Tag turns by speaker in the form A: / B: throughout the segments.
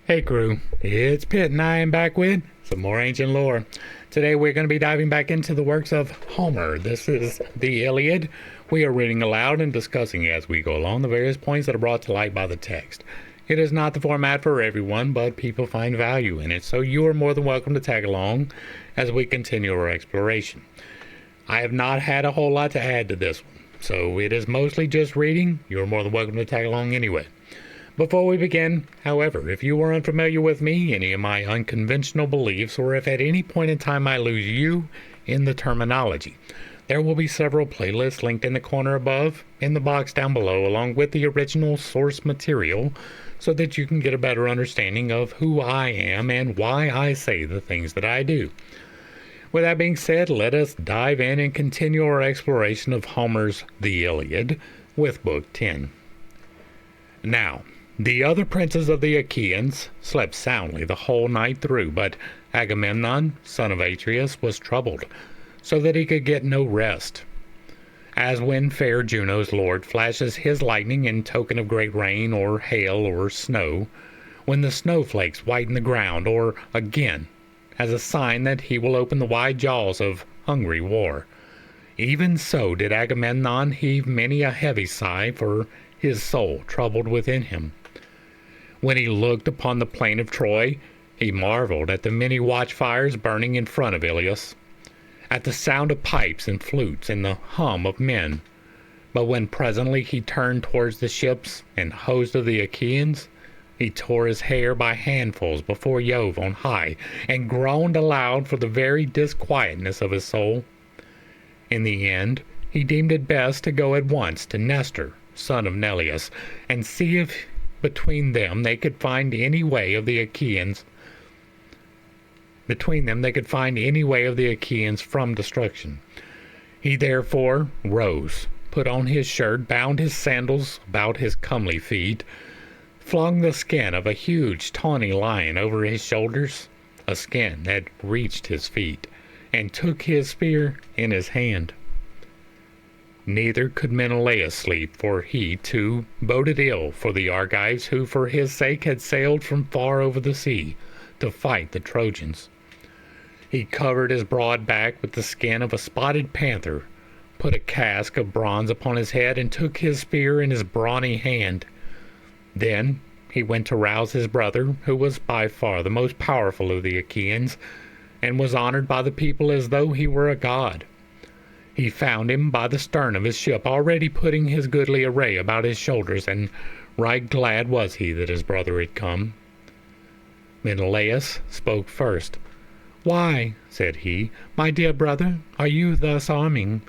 A: Hey crew, it's Pitt and I am back with some more ancient lore. Today we're going to be diving back into the works of Homer. This is the Iliad. We are reading aloud and discussing as we go along the various points that are brought to light by the text. It is not the format for everyone, but people find value in it, so you are more than welcome to tag along as we continue our exploration. I have not had a whole lot to add to this one, so it is mostly just reading. You are more than welcome to tag along anyway. Before we begin, however, if you are unfamiliar with me, any of my unconventional beliefs, or if at any point in time I lose you in the terminology, there will be several playlists linked in the corner above, in the box down below, along with the original source material, so that you can get a better understanding of who I am and why I say the things that I do. With that being said, let us dive in and continue our exploration of Homer's The Iliad with Book 10. Now, the other princes of the Achaeans slept soundly the whole night through, but Agamemnon, son of Atreus, was troubled, so that he could get no rest. As when fair Juno's lord flashes his lightning in token of great rain or hail or snow, when the snowflakes whiten the ground, or again, as a sign that he will open the wide jaws of hungry war. Even so did Agamemnon heave many a heavy sigh, for his soul troubled within him. When he looked upon the plain of Troy, he marveled at the many watchfires burning in front of Ilios, at the sound of pipes and flutes and the hum of men. But when presently he turned towards the ships and host of the Achaeans, he tore his hair by handfuls before Jove on high, and groaned aloud for the very disquietness of his soul. In the end, he deemed it best to go at once to Nestor, son of Neleus, and see if between them they could find any way of the Achaeans from destruction. He therefore rose, put on his shirt, bound his sandals about his comely feet, flung the skin of a huge tawny lion over his shoulders, a skin that reached his feet, and took his spear in his hand. Neither could Menelaus sleep, for he, too, boded ill for the Argives, who for his sake had sailed from far over the sea to fight the Trojans. He covered his broad back with the skin of a spotted panther, put a casque of bronze upon his head, and took his spear in his brawny hand. Then he went to rouse his brother, who was by far the most powerful of the Achaeans, and was honored by the people as though he were a god. He found him by the stern of his ship, already putting his goodly array about his shoulders, and right glad was he that his brother had come. Menelaus spoke first. "Why," said he, "my dear brother, are you thus arming?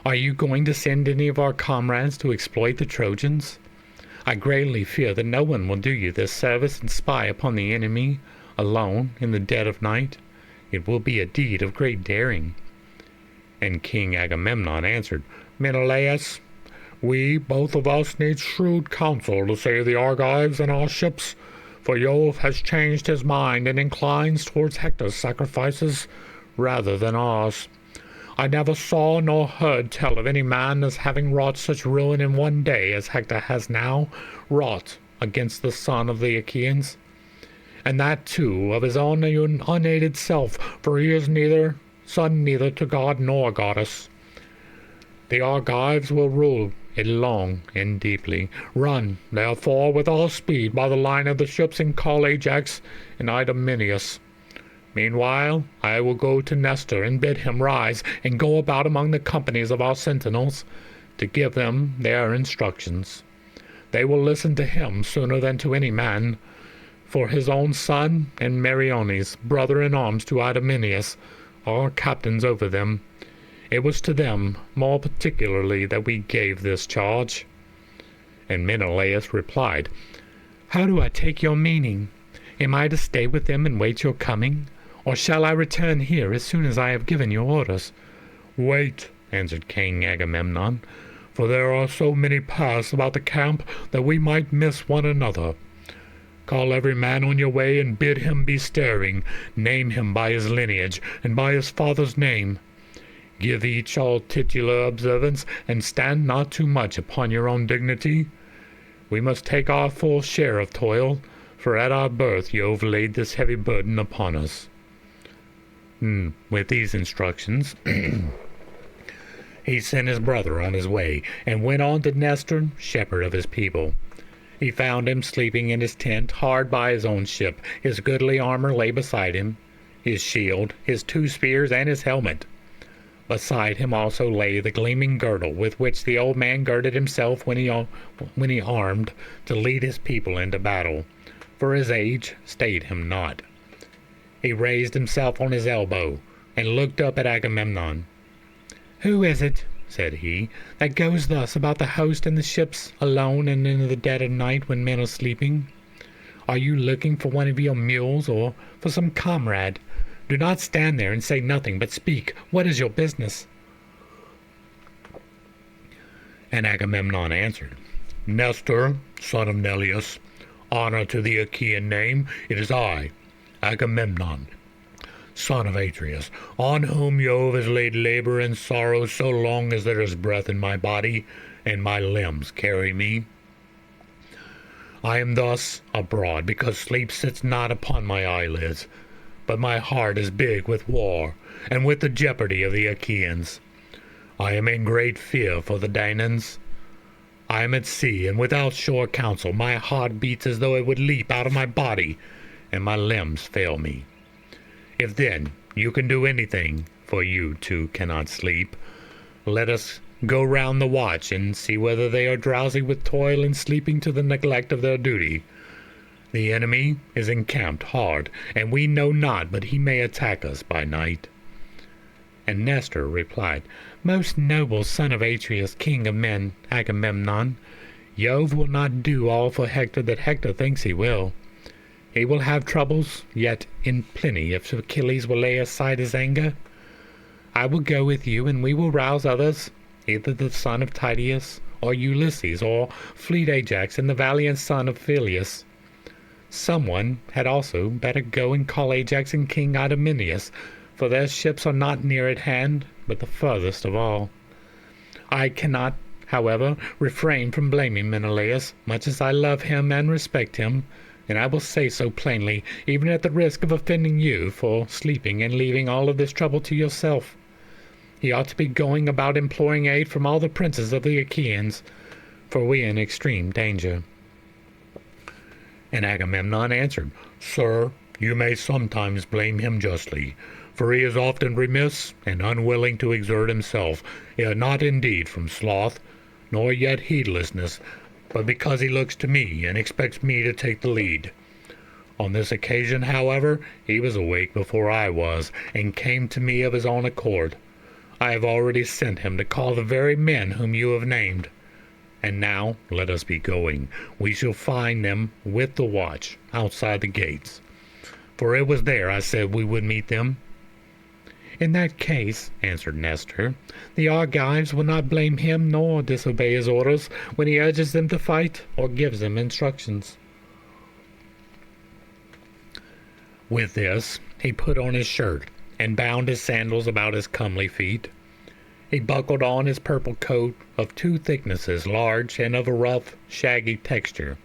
A: Are you going to send any of our comrades to exploit the Trojans? I greatly fear that no one will do you this service and spy upon the enemy, alone, in the dead of night. It will be a deed of great daring." And King Agamemnon answered, "Menelaus, we both of us need shrewd counsel to save the Argives and our ships, for Jove has changed his mind and inclines towards Hector's sacrifices rather than ours. I never saw nor heard tell of any man as having wrought such ruin in one day as Hector has now wrought against the son of the Achaeans, and that too of his own unaided self, for he is son neither to god nor goddess. The Argives will rule it long and deeply. Run, therefore, with all speed by the line of the ships, and call Ajax and Idomeneus. Meanwhile, I will go to Nestor and bid him rise and go about among the companies of our sentinels to give them their instructions. They will listen to him sooner than to any man, for his own son and Meriones, brother-in-arms to Idomeneus, are captains over them. It was to them more particularly that we gave this charge." And Menelaus replied, "How do I take your meaning? Am I to stay with them and wait your coming? Or shall I return here as soon as I have given your orders?" "Wait," answered King Agamemnon, "for there are so many paths about the camp that we might miss one another. Call every man on your way and bid him be stirring. Name him by his lineage and by his father's name. Give each all titular observance, and stand not too much upon your own dignity. We must take our full share of toil, for at our birth Jove laid this heavy burden upon us. With these instructions, he sent his brother on his way, and went on to Nestor, shepherd of his people. He found him sleeping in his tent hard by his own ship. His goodly armor lay beside him, his shield, his 2 spears, and his helmet. Beside him also lay the gleaming girdle with which the old man girded himself when he armed to lead his people into battle, for his age stayed him not. He raised himself on his elbow and looked up at Agamemnon. "Who is it," said he, "that goes thus about the host and the ships alone and in the dead of night when men are sleeping? Are you looking for one of your mules or for some comrade? Do not stand there and say nothing, but speak. What is your business?" And Agamemnon answered, "Nestor, son of Neleus, honor to the Achaean name, it is I, Agamemnon, son of Atreus, on whom Jove has laid labor and sorrow so long as there is breath in my body and my limbs carry me. I am thus abroad because sleep sits not upon my eyelids, but my heart is big with war and with the jeopardy of the Achaeans. I am in great fear for the Danaans. I am at sea and without sure counsel. My heart beats as though it would leap out of my body, and my limbs fail me. If then you can do anything, for you too cannot sleep, let us go round the watch and see whether they are drowsy with toil and sleeping to the neglect of their duty. The enemy is encamped hard, and we know not but he may attack us by night." And Nestor replied, "Most noble son of Atreus, king of men, Agamemnon, Jove will not do all for Hector that Hector thinks he will. He will have troubles, yet in plenty, if Achilles will lay aside his anger. I will go with you, and we will rouse others, either the son of Tydeus, or Ulysses, or fleet Ajax, and the valiant son of Peleus. Someone had also better go and call Ajax and King Idomeneus, for their ships are not near at hand, but the furthest of all. I cannot, however, refrain from blaming Menelaus, much as I love him and respect him, and I will say so plainly, even at the risk of offending you, for sleeping and leaving all of this trouble to yourself. He ought to be going about imploring aid from all the princes of the Achaeans, for we are in extreme danger." And Agamemnon answered, "Sir, you may sometimes blame him justly, for he is often remiss and unwilling to exert himself, yet not indeed from sloth, nor yet heedlessness, but because he looks to me and expects me to take the lead. On this occasion, however, he was awake before I was, and came to me of his own accord. I have already sent him to call the very men whom you have named. And now let us be going. We shall find them with the watch outside the gates. For it was there I said we would meet them." "In that case," answered Nestor, "the Argives will not blame him nor disobey his orders when he urges them to fight or gives them instructions." With this he put on his shirt and bound his sandals about his comely feet. He buckled on his purple coat of 2 thicknesses, large and of a rough, shaggy texture,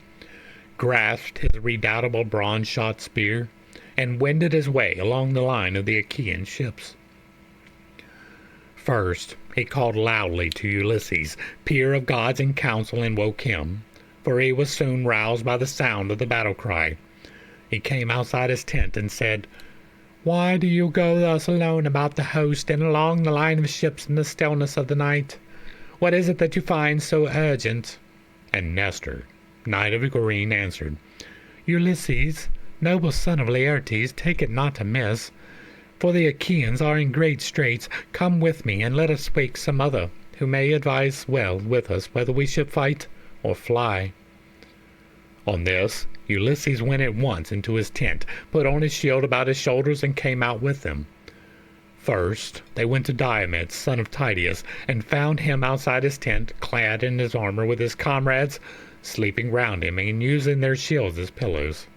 A: grasped his redoubtable bronze-shot spear, and wended his way along the line of the Achaean ships. First he called loudly to Ulysses, peer of gods in council, and woke him, for he was soon roused by the sound of the battle-cry. He came outside his tent and said, "Why do you go thus alone about the host and along the line of ships in the stillness of the night? What is it that you find so urgent?" And Nestor, knight of Gerene, answered, "Ulysses, noble son of Laertes, take it not amiss, for the Achaeans are in great straits. Come with me, and let us wake some other, who may advise well with us whether we should fight or fly." On this Ulysses went at once into his tent, put on his shield about his shoulders, and came out with them. First they went to Diomed, son of Tydeus, and found him outside his tent, clad in his armor, with his comrades sleeping round him and using their shields as pillows.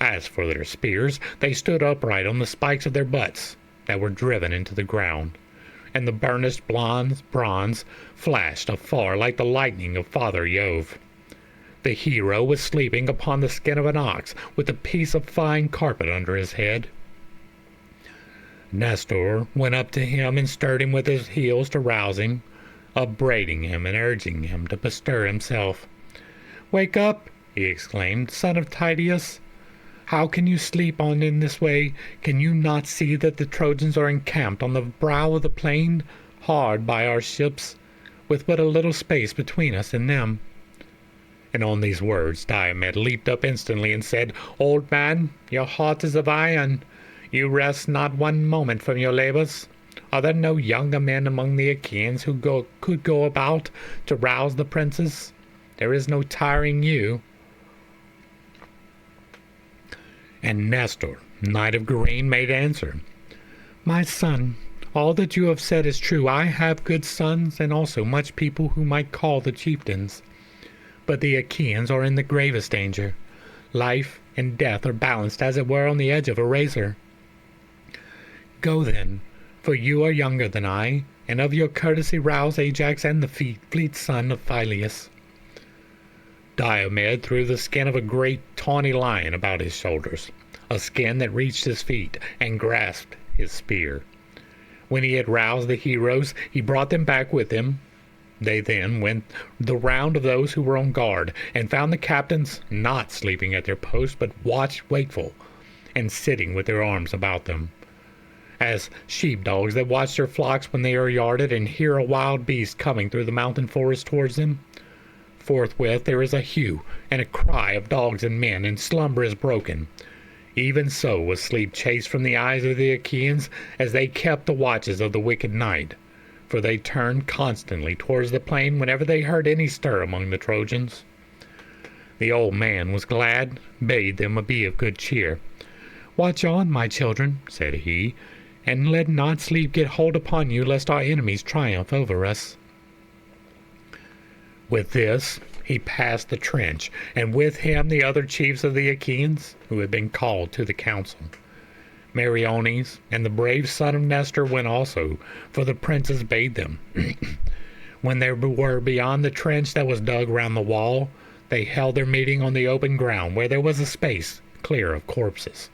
A: As for their spears, they stood upright on the spikes of their butts that were driven into the ground, and the burnished bronze flashed afar like the lightning of Father Jove. The hero was sleeping upon the skin of an ox, with a piece of fine carpet under his head. Nestor went up to him and stirred him with his heels to rouse him, upbraiding him and urging him to bestir himself. "Wake up!" he exclaimed, "son of Tydeus. How can you sleep on in this way? Can you not see that the Trojans are encamped on the brow of the plain, hard by our ships, with but a little space between us and them?" And on these words Diomed leaped up instantly and said, "Old man, your heart is of iron. You rest not one moment from your labors. Are there no younger men among the Achaeans who could go about to rouse the princes? There is no tiring you." And Nestor, knight of Gerene, made answer, "My son, all that you have said is true. I have good sons, and also much people who might call the chieftains. But the Achaeans are in the gravest danger. Life and death are balanced, as it were, on the edge of a razor. Go then, for you are younger than I, and of your courtesy rouse Ajax and the fleet son of Phyleus." Diomed threw the skin of a great tawny lion about his shoulders, a skin that reached his feet, and grasped his spear. When he had roused the heroes, he brought them back with him. They then went the round of those who were on guard, and found the captains not sleeping at their post, but wakeful, and sitting with their arms about them, as sheepdogs that watch their flocks when they are yarded and hear a wild beast coming through the mountain forest towards them. Forthwith there is a hue and a cry of dogs and men, and slumber is broken. Even so was sleep chased from the eyes of the Achaeans, as they kept the watches of the wicked night, for they turned constantly towards the plain whenever they heard any stir among the Trojans. The old man was glad, bade them be of good cheer. "Watch on, my children," said he, "and let not sleep get hold upon you, lest our enemies triumph over us." With this he passed the trench, and with him the other chiefs of the Achaeans, who had been called to the council. Meriones and the brave son of Nestor went also, for the princes bade them. When they were beyond the trench that was dug round the wall, they held their meeting on the open ground, where there was a space clear of corpses.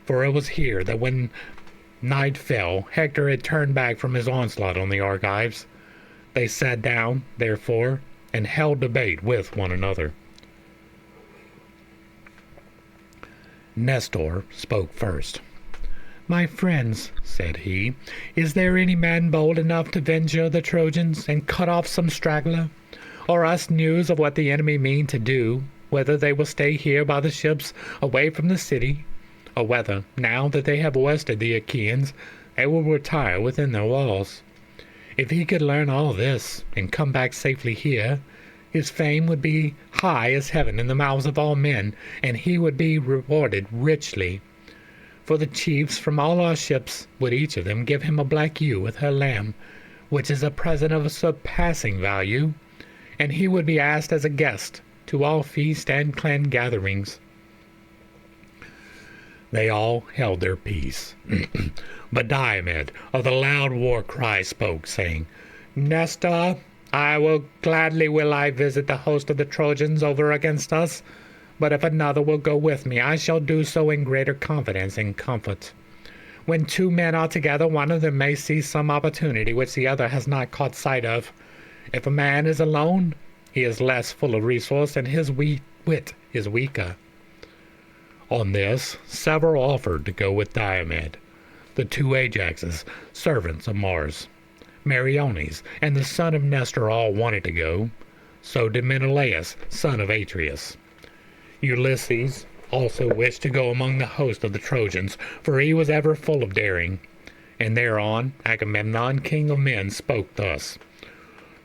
A: For it was here that when night fell, Hector had turned back from his onslaught on the Argives. They sat down, therefore, and held debate with one another. Nestor spoke first. "My friends," said he, "is there any man bold enough to venture the Trojans and cut off some straggler, or us news of what the enemy mean to do, whether they will stay here by the ships away from the city, or whether, now that they have worsted the Achaeans, they will retire within their walls? If he could learn all this, and come back safely here, his fame would be high as heaven in the mouths of all men, and he would be rewarded richly. For the chiefs from all our ships would each of them give him a black ewe with her lamb, which is a present of a surpassing value, and he would be asked as a guest to all feast and clan gatherings." They all held their peace. But Diomed of the loud war cry spoke, saying, "Nestor, gladly will I visit the host of the Trojans over against us, but if another will go with me, I shall do so in greater confidence and comfort. When two men are together, one of them may see some opportunity which the other has not caught sight of. If a man is alone, he is less full of resource, and his wit is weaker." On this, several offered to go with Diomed. The two Ajaxes, servants of Mars, Meriones, and the son of Nestor all wanted to go. So did Menelaus, son of Atreus. Ulysses also wished to go among the host of the Trojans, for he was ever full of daring. And thereon Agamemnon, king of men, spoke thus.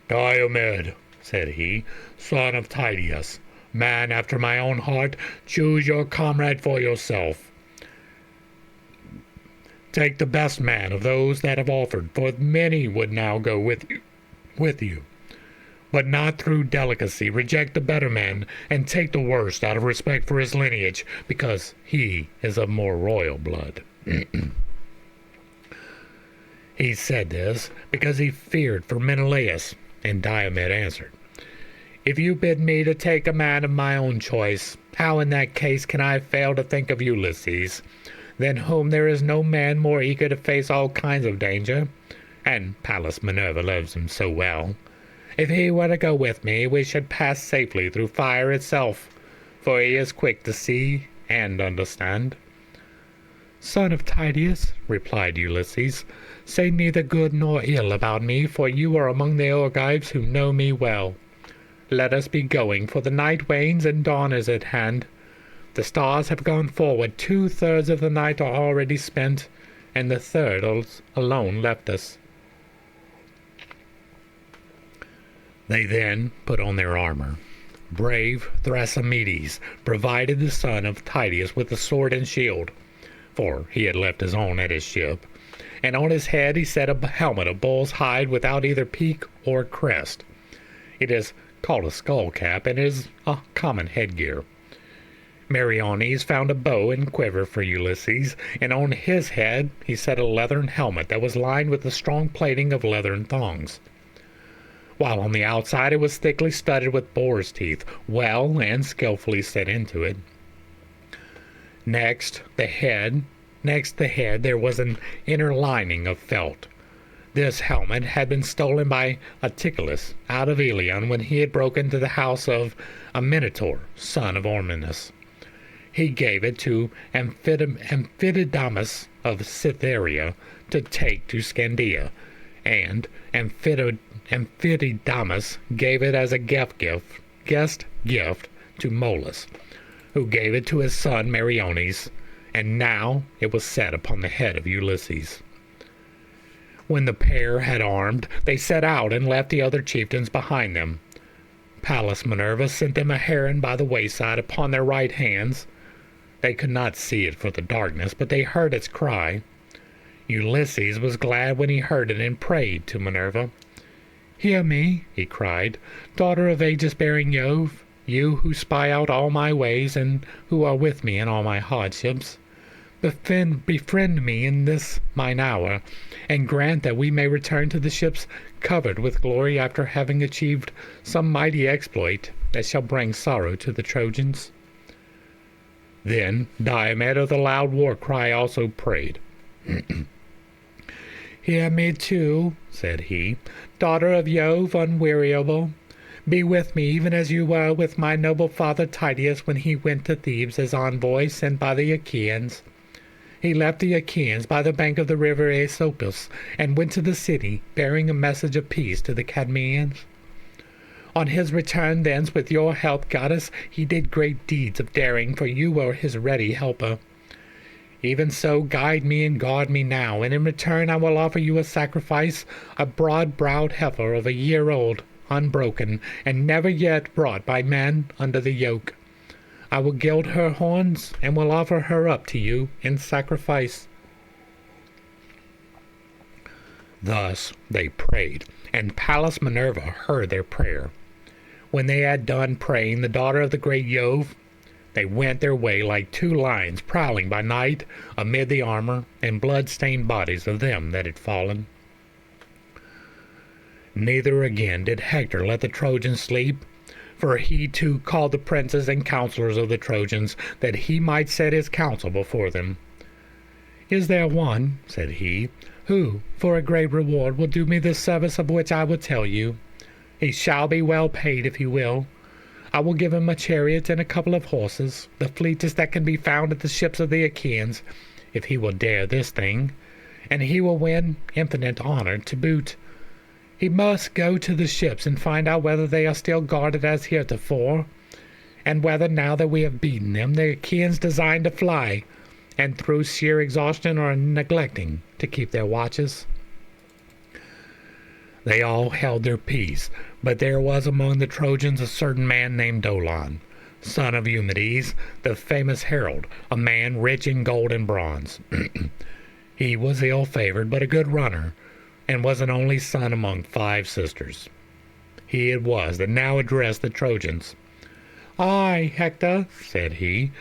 A: "Diomed," said he, "son of Tydeus, man after my own heart, choose your comrade for yourself. Take the best man of those that have offered, for many would now go with you. But not through delicacy reject the better man, and take the worst out of respect for his lineage, because he is of more royal blood." He said this because he feared for Menelaus, and Diomed answered, If you bid me to take a man of my own choice, how in that case can I fail to think of Ulysses, than whom there is no man more eager to face all kinds of danger, and Pallas Minerva loves him so well. If he were to go with me, we should pass safely through fire itself, for he is quick to see and understand." "Son of Tydeus," replied Ulysses, "say neither good nor ill about me, for you are among the Argives who know me well. Let us be going, for the night wanes and dawn is at hand. The stars have gone forward, 2/3 of the night are already spent, and the third alone left us." They then put on their armor. Brave Thrasymedes provided the son of Tydeus with a sword and shield, for he had left his own at his ship, and on his head he set a helmet of bull's hide without either peak or crest. It is called a skull cap, and is a common headgear. Meriones found a bow and quiver for Ulysses, and on his head he set a leathern helmet that was lined with a strong plating of leathern thongs, while on the outside it was thickly studded with boar's teeth, well and skillfully set into it. Next the head there was an inner lining of felt. This helmet had been stolen by Anticulus out of Iliad when he had broken into the house of a Minotaur, son of Ormenus. He gave it to Amphidamas of Cytherea to take to Scandia, and Amphidamas gave it as a guest gift to Molus, who gave it to his son Meriones, and now it was set upon the head of Ulysses. When the pair had armed, they set out and left the other chieftains behind them. Pallas Minerva sent them a heron by the wayside upon their right hands. They could not see it for the darkness, but they heard its cry. Ulysses was glad when he heard it and prayed to Minerva. "Hear me," he cried, "daughter of aegis-bearing Jove, you who spy out all my ways and who are with me in all my hardships. Befriend me in this mine hour, and grant that we may return to the ships covered with glory after having achieved some mighty exploit that shall bring sorrow to the Trojans." Then Diomed of the loud war cry also prayed. "Hear me too," said he, "daughter of Jove unweariable. Be with me even as you were with my noble father Tydeus when he went to Thebes as envoy sent by the Achaeans. He left the Achaeans by the bank of the river Aesopus and went to the city, bearing a message of peace to the Cadmeans. On his return thence, with your help, goddess, he did great deeds of daring, for you were his ready helper. Even so, guide me and guard me now, and in return I will offer you a sacrifice, a broad-browed heifer of a year old, unbroken, and never yet brought by man under the yoke. I will gild her horns, and will offer her up to you in sacrifice." Thus they prayed, and Pallas Minerva heard their prayer. When they had done praying, the daughter of the great Jove, they went their way like two lions prowling by night amid the armor and blood-stained bodies of them that had fallen. Neither again did Hector let the Trojans sleep, for he too called the princes and counselors of the Trojans, that he might set his counsel before them. "Is there one," said he, "who, for a great reward, will do me this service of which I will tell you? He shall be well paid if he will. I will give him a chariot and a couple of horses, the fleetest that can be found at the ships of the Achaeans, if he will dare this thing, and he will win infinite honor to boot. He must go to the ships and find out whether they are still guarded as heretofore, and whether, now that we have beaten them, the Achaeans design to fly, and through sheer exhaustion are neglecting to keep their watches." They all held their peace, but there was among the Trojans a certain man named Dolon, son of Eumedes, the famous herald, a man rich in gold and bronze. He was ill-favored, but a good runner, and was an only son among 5 sisters. He it was that now addressed the Trojans. "Aye, Hector," said he,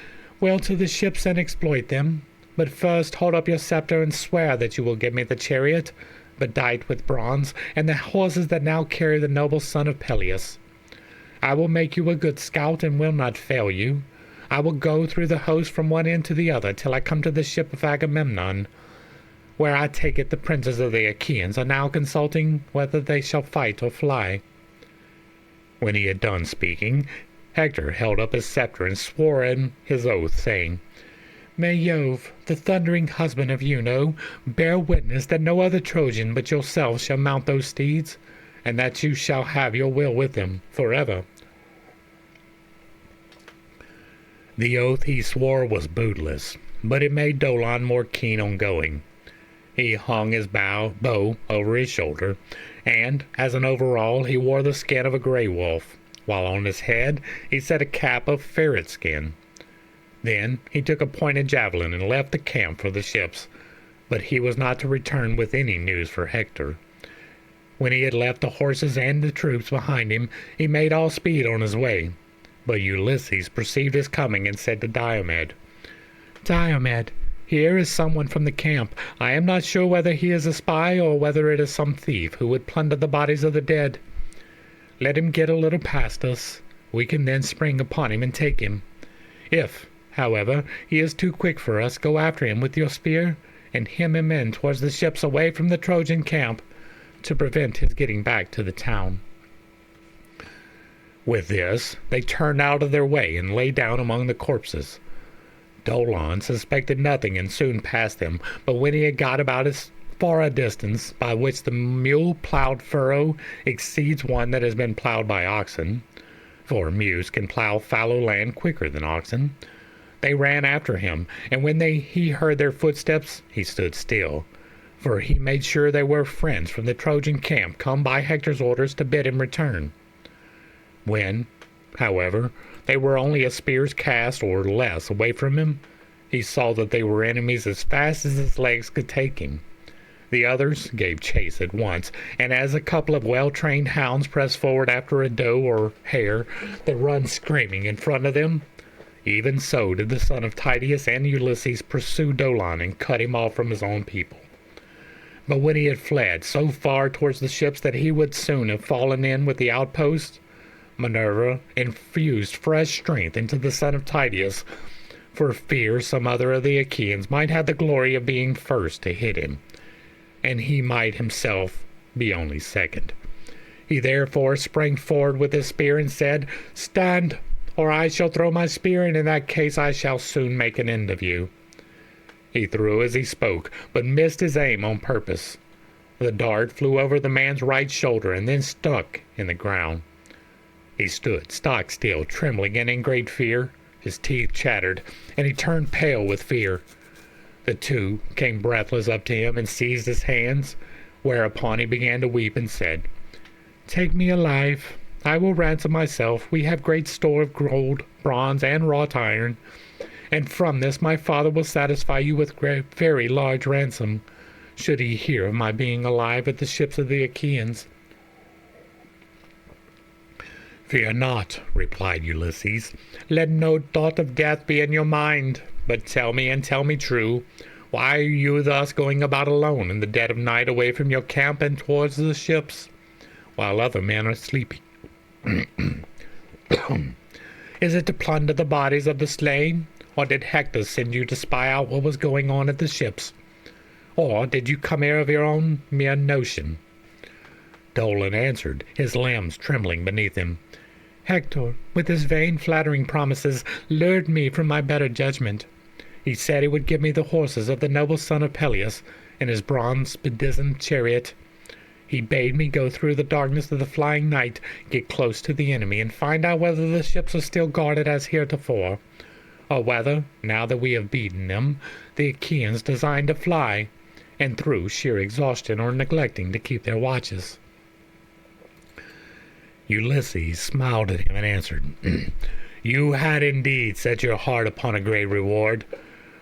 A: "well to the ships and exploit them. But first hold up your scepter and swear that you will give me the chariot, bedight with bronze, and the horses that now carry the noble son of Peleus. I will make you a good scout and will not fail you. I will go through the host from one end to the other till I come to the ship of Agamemnon, where I take it the princes of the Achaeans are now consulting whether they shall fight or fly." When he had done speaking, Hector held up his scepter and swore in his oath, saying, "May Jove, the thundering husband of Juno, bear witness that no other Trojan but yourself shall mount those steeds, and that you shall have your will with them forever." The oath he swore was bootless, but it made Dolon more keen on going. He hung his bow over his shoulder, and, as an overall, he wore the skin of a gray wolf, while on his head he set a cap of ferret skin. Then he took a pointed javelin and left the camp for the ships, but he was not to return with any news for Hector. When he had left the horses and the troops behind him, he made all speed on his way. But Ulysses perceived his coming and said to Diomed, "Diomed, here is someone from the camp. I am not sure whether he is a spy or whether it is some thief who would plunder the bodies of the dead. Let him get a little past us. We can then spring upon him and take him. If, however, he is too quick for us, go after him with your spear and hem him in towards the ships away from the Trojan camp to prevent his getting back to the town." With this, they turned out of their way and lay down among the corpses. Dolon suspected nothing and soon passed them, but when he had got about as far a distance by which the mule-plowed furrow exceeds one that has been plowed by oxen, for mules can plow fallow land quicker than oxen, they ran after him, and when he heard their footsteps, he stood still, for he made sure they were friends from the Trojan camp come by Hector's orders to bid him return. When, however, they were only a spear's cast or less away from him, he saw that they were enemies as fast as his legs could take him. The others gave chase at once, and as a couple of well-trained hounds press forward after a doe or hare that runs screaming in front of them, even so did the son of Tydeus and Ulysses pursue Dolon and cut him off from his own people. But when he had fled so far towards the ships that he would soon have fallen in with the outposts, Minerva infused fresh strength into the son of Tydeus, for fear some other of the Achaeans might have the glory of being first to hit him, and he might himself be only second. He therefore sprang forward with his spear and said, "Stand, or I shall throw my spear, and in that case I shall soon make an end of you." He threw as he spoke, but missed his aim on purpose. The dart flew over the man's right shoulder and then stuck in the ground. He stood stock still, trembling and in great fear. His teeth chattered, and he turned pale with fear. The two came breathless up to him and seized his hands, whereupon he began to weep and said, "Take me alive. I will ransom myself. We have great store of gold, bronze, and wrought iron, and from this my father will satisfy you with very large ransom, should he hear of my being alive at the ships of the Achaeans." "Fear not," replied Ulysses. "Let no thought of death be in your mind. But tell me, and tell me true, why are you thus going about alone in the dead of night away from your camp and towards the ships, while other men are sleeping? Is it to plunder the bodies of the slain, or did Hector send you to spy out what was going on at the ships? Or did you come here of your own mere notion?" Dolon answered, his limbs trembling beneath him, "Hector, with his vain flattering promises, lured me from my better judgment. He said he would give me the horses of the noble son of Peleus and his bronze bedizened chariot. He bade me go through the darkness of the flying night, get close to the enemy, and find out whether the ships are still guarded as heretofore, or whether, now that we have beaten them, the Achaeans design to fly, and through sheer exhaustion are neglecting to keep their watches." Ulysses smiled at him and answered, "You had indeed set your heart upon a great reward,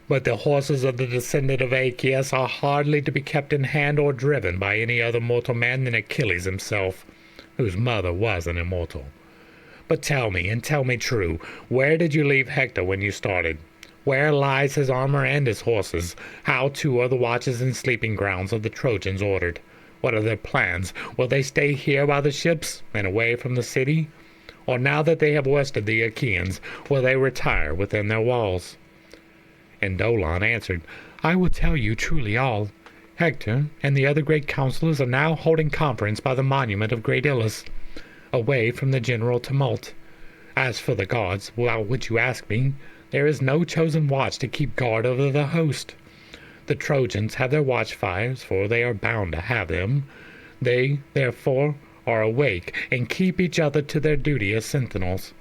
A: but the horses of the descendant of Aeacus are hardly to be kept in hand or driven by any other mortal man than Achilles himself, whose mother was an immortal. But tell me, and tell me true, where did you leave Hector when you started? Where lies his armor and his horses? How too are the watches and sleeping grounds of the Trojans ordered? What are their plans? Will they stay here by the ships and away from the city? or now that they have worsted the Achaeans, will they retire within their walls? And Dolon answered, I will tell you truly all. Hector and the other great councillors are now holding conference by the monument of great Ilus, away from the general tumult. As for the gods, about which you ask me, there is no chosen watch to keep guard over the host. The Trojans have their watchfires, for they are bound to have them. They, therefore, are awake and keep each other to their duty as sentinels.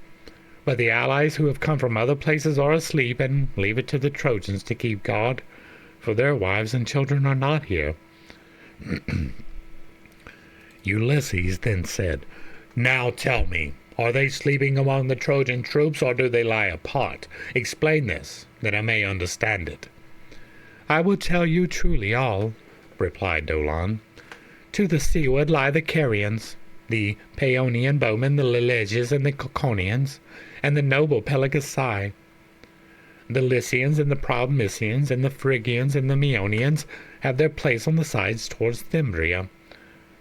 A: But the allies who have come from other places are asleep, and leave it to the Trojans to keep guard, for their wives and children are not here. Ulysses then said, Now tell me, are they sleeping among the Trojan troops, or do they lie apart? Explain this, that I may understand it. I will tell you truly all, replied Dolon. To the seaward lie the Carians, the Paeonian bowmen, the Leleges and the Cauconians, and the noble Pelagasi. The Lycians and the proud Mysians and the Phrygians and the Meonians have their place on the sides towards Thymbria.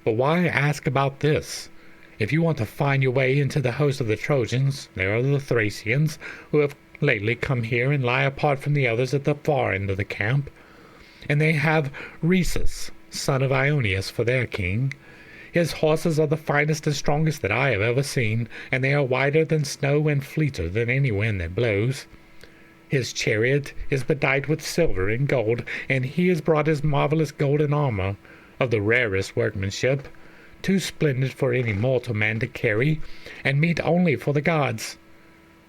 A: But why ask about this? If you want to find your way into the host of the Trojans, there are the Thracians, who have lately come here and lie apart from the others at the far end of the camp. And they have Rhesus, son of Ionius, for their king. His horses are the finest and strongest that I have ever seen, and they are wider than snow and fleeter than any wind that blows. His chariot is bedight with silver and gold, and he has brought his marvelous golden armor, of the rarest workmanship, too splendid for any mortal man to carry, and meet only for the gods.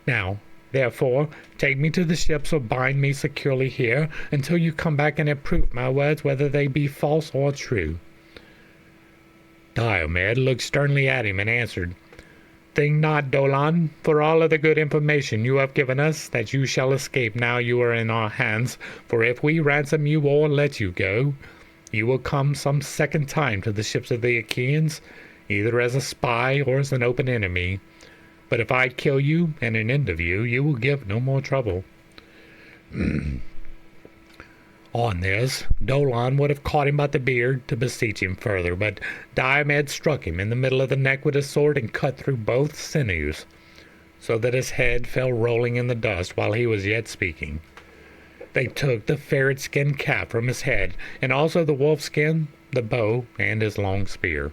A: Now, therefore, take me to the ships or bind me securely here, until you come back and have proved my words whether they be false or true. Diomed looked sternly at him and answered, Think not, Dolon, for all of the good information you have given us, that you shall escape now you are in our hands, for if we ransom you or let you go, you will come some second time to the ships of the Achaeans, either as a spy or as an open enemy. But if I kill you and an end of you, you will give no more trouble. On this, Dolon would have caught him by the beard to beseech him further, but Diomed struck him in the middle of the neck with his sword and cut through both sinews, so that his head fell rolling in the dust while he was yet speaking. They took the ferret-skin cap from his head, and also the wolf-skin, the bow, and his long spear.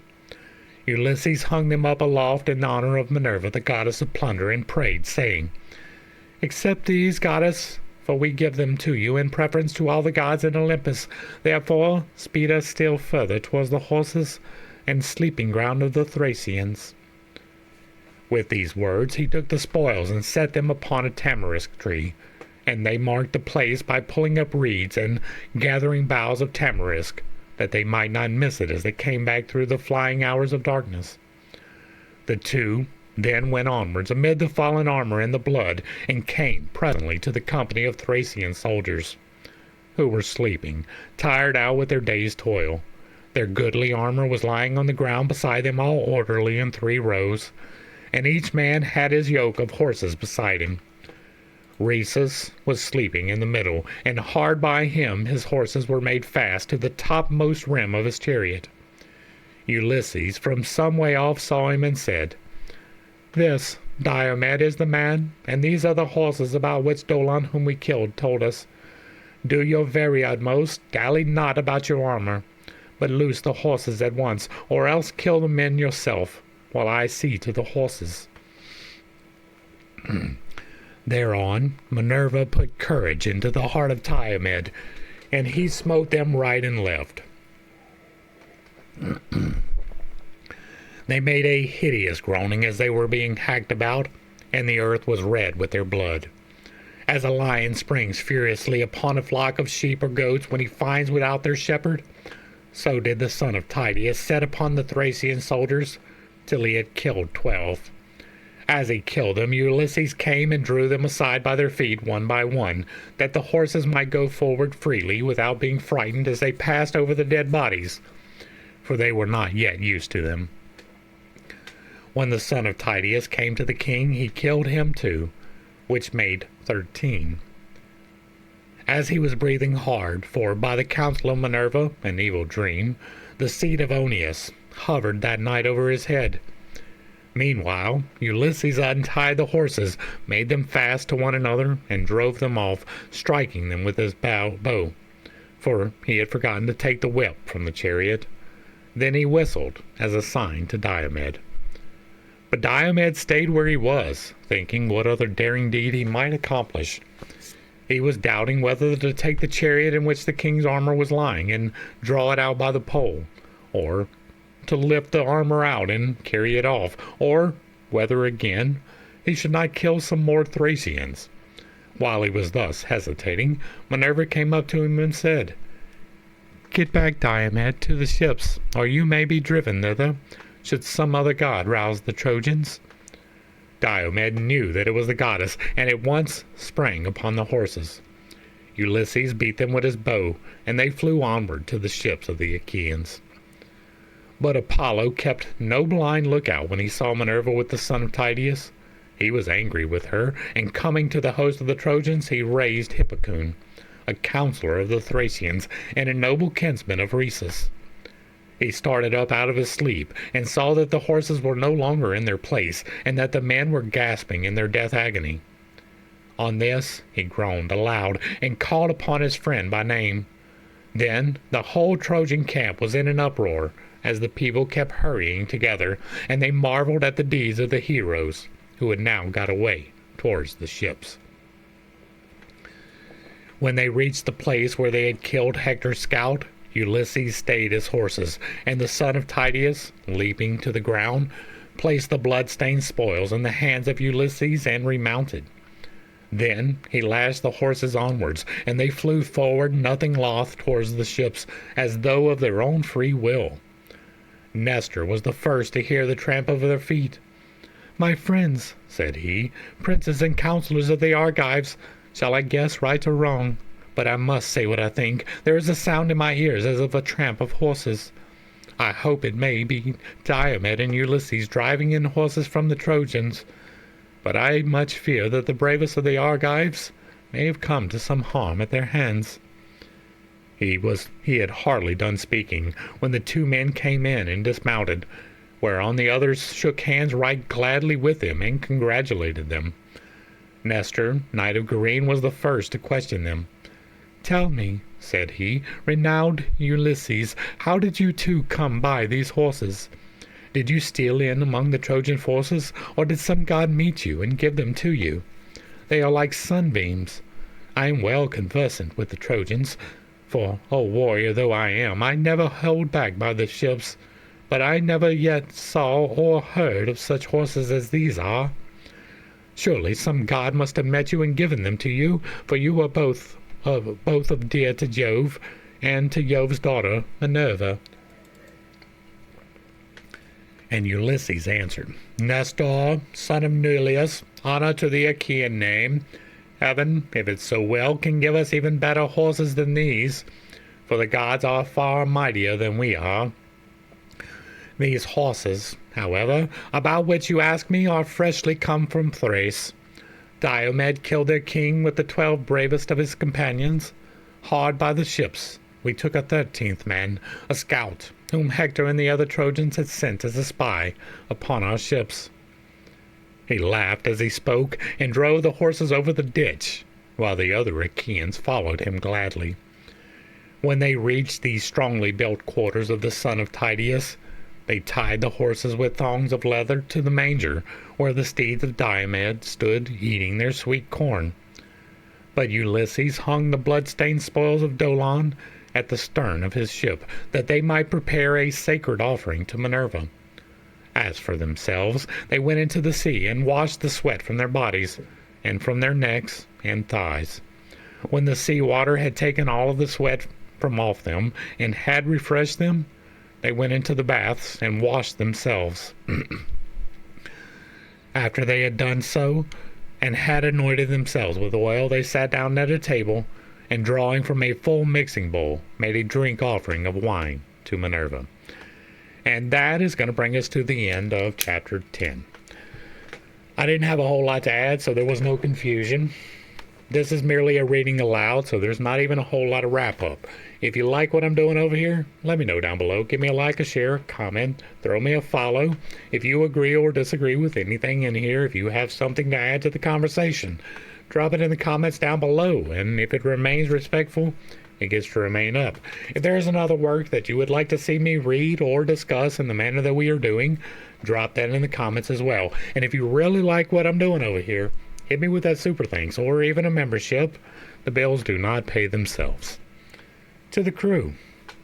A: Ulysses hung them up aloft in honor of Minerva, the goddess of plunder, and prayed, saying, Accept these, goddess, for we give them to you in preference to all the gods in Olympus. Therefore, speed us still further towards the horses and sleeping ground of the Thracians. With these words he took the spoils and set them upon a tamarisk tree, and they marked the place by pulling up reeds and gathering boughs of tamarisk, that they might not miss it as they came back through the flying hours of darkness. The two then went onwards amid the fallen armor and the blood, and came presently to the company of Thracian soldiers, who were sleeping, tired out with their day's toil. Their goodly armor was lying on the ground beside them, all orderly in 3 rows, and each man had his yoke of horses beside him. Rhesus was sleeping in the middle, and hard by him his horses were made fast to the topmost rim of his chariot. Ulysses from some way off saw him and said, This, Diomed, is the man, and these are the horses about which Dolon, whom we killed, told us. Do your very utmost, dally not about your armor, but loose the horses at once, or else kill the men yourself, while I see to the horses. Thereon Minerva put courage into the heart of Diomed, and he smote them right and left. They made a hideous groaning as they were being hacked about, and the earth was red with their blood. As a lion springs furiously upon a flock of sheep or goats when he finds without their shepherd, so did the son of Tydeus set upon the Thracian soldiers, till he had killed 12. As he killed them, Ulysses came and drew them aside by their feet one by one, that the horses might go forward freely without being frightened as they passed over the dead bodies, for they were not yet used to them. When the son of Tydeus came to the king, he killed him too, which made 13. As he was breathing hard, for by the counsel of Minerva, an evil dream, the seed of Oeneus hovered that night over his head. Meanwhile, Ulysses untied the horses, made them fast to one another, and drove them off, striking them with his bow, for he had forgotten to take the whip from the chariot. Then he whistled as a sign to Diomed. But Diomed stayed where he was, thinking what other daring deed he might accomplish. He was doubting whether to take the chariot in which the king's armor was lying and draw it out by the pole, or to lift the armor out and carry it off, or whether again he should not kill some more Thracians. While he was thus hesitating, Minerva came up to him and said, "Get back, Diomed, to the ships, or you may be driven thither, should some other god rouse the Trojans." Diomed knew that it was the goddess, and at once sprang upon the horses. Ulysses beat them with his bow, and they flew onward to the ships of the Achaeans. But Apollo kept no blind lookout when he saw Minerva with the son of Tydeus. He was angry with her, and coming to the host of the Trojans, he raised Hippocoon, a counselor of the Thracians, and a noble kinsman of Rhesus. He started up out of his sleep, and saw that the horses were no longer in their place, and that the men were gasping in their death agony. On this he groaned aloud, and called upon his friend by name. Then the whole Trojan camp was in an uproar, as the people kept hurrying together, and they marveled at the deeds of the heroes, who had now got away towards the ships. When they reached the place where they had killed Hector's scout, Ulysses stayed his horses, and the son of Tydeus, leaping to the ground, placed the blood-stained spoils in the hands of Ulysses and remounted. Then he lashed the horses onwards, and they flew forward, nothing loth, towards the ships, as though of their own free will. Nestor was the first to hear the tramp of their feet. "My friends," said he, "princes and counselors of the Argives, shall I guess right or wrong? But I must say what I think. There is a sound in my ears as of a tramp of horses. I hope it may be Diomed and Ulysses driving in horses from the Trojans. But I much fear that the bravest of the Argives may have come to some harm at their hands." He had hardly done speaking when the two men came in and dismounted, whereon the others shook hands right gladly with him and congratulated them. Nestor, knight of Gerene, was the first to question them. "Tell me," said he, "renowned Ulysses, how did you two come by these horses? Did you steal in among the Trojan forces, or did some god meet you and give them to you? They are like sunbeams. I am well conversant with the Trojans, for, warrior though I am, I never hold back by the ships, but I never yet saw or heard of such horses as these are. Surely some god must have met you and given them to you, for you are both of dear to Jove, and to Jove's daughter, Minerva." And Ulysses answered, "Nestor, son of Neleus, honor to the Achaean name. Heaven, if it so will, can give us even better horses than these, for the gods are far mightier than we are. These horses, however, about which you ask me, are freshly come from Thrace. Diomed killed their king with the 12 bravest of his companions. Hard by the ships we took a 13th man, a scout, whom Hector and the other Trojans had sent as a spy upon our ships." He laughed as he spoke, and drove the horses over the ditch, while the other Achaeans followed him gladly. When they reached the strongly built quarters of the son of Tydeus, they tied the horses with thongs of leather to the manger, where the steeds of Diomed stood eating their sweet corn. But Ulysses hung the blood-stained spoils of Dolon at the stern of his ship, that they might prepare a sacred offering to Minerva. As for themselves, they went into the sea and washed the sweat from their bodies, and from their necks and thighs. When the sea water had taken all of the sweat from off them, and had refreshed them, they went into the baths and washed themselves. After they had done so, and had anointed themselves with oil, they sat down at a table, and drawing from a full mixing bowl, made a drink offering of wine to Minerva. And that is going to bring us to the end of chapter 10. I didn't have a whole lot to add, so there was no confusion. This is merely a reading aloud, so there's not even a whole lot of wrap up. If you like what I'm doing over here, let me know down below. Give me a like, a share, a comment, throw me a follow. If you agree or disagree with anything in here, if you have something to add to the conversation, drop it in the comments down below. And if it remains respectful, it gets to remain up. If there is another work that you would like to see me read or discuss in the manner that we are doing, drop that in the comments as well. And if you really like what I'm doing over here, hit me with that super thanks or even a membership. The bills do not pay themselves. To the crew,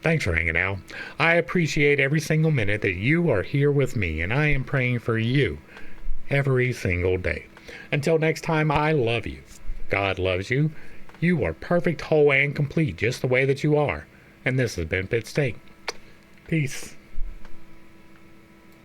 A: thanks for hanging out. I appreciate every single minute that you are here with me, and I am praying for you every single day. Until next time, I love you. God loves you. You are perfect, whole, and complete just the way that you are. And this has been Pit Steak. Peace.